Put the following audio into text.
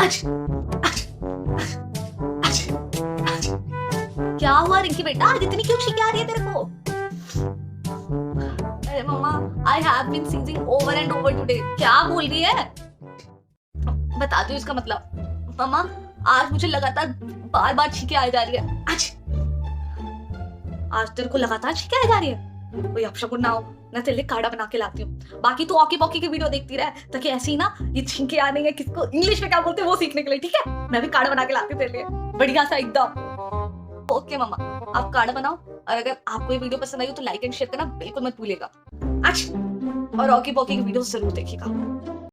अच्छा, अच्छा, अच्छा। क्या हुआ रिंकी बेटा, आज इतनी क्यों छींकें आ रही है तेरे को? अरे मम्मा, I have been seeing over and over today. क्या बोल रही है? बताती हूँ इसका मतलब। मम्मा, आज मुझे लगातार बार बार छींकें आ जा रही है। आज तेरे को लगातार छींकें आ जा रही है? कोई अपशगुन ना हो, मैं तेरे लिए काढ़ा बना के लाती हूँ। बाकी तू ऑकी पॉकी की वीडियो देखती रह, ताकि ऐसे ही ना ये छींकें आने या किसको इंग्लिश में क्या बोलते हैं वो सीखने के लिए, ठीक है? मैं भी काढ़ा बना के लाती हूँ तेरे लिए, बढ़िया सा एकदम। ओके मम्मा, आप काढ़ा बनाओ, और अगर आपको ये वीडियो पसंद आई हो तो लाइक एंड शेयर करना बिल्कुल मत भूलिएगा। और ऑकी पॉकी की वीडियो जरूर देखिएगा।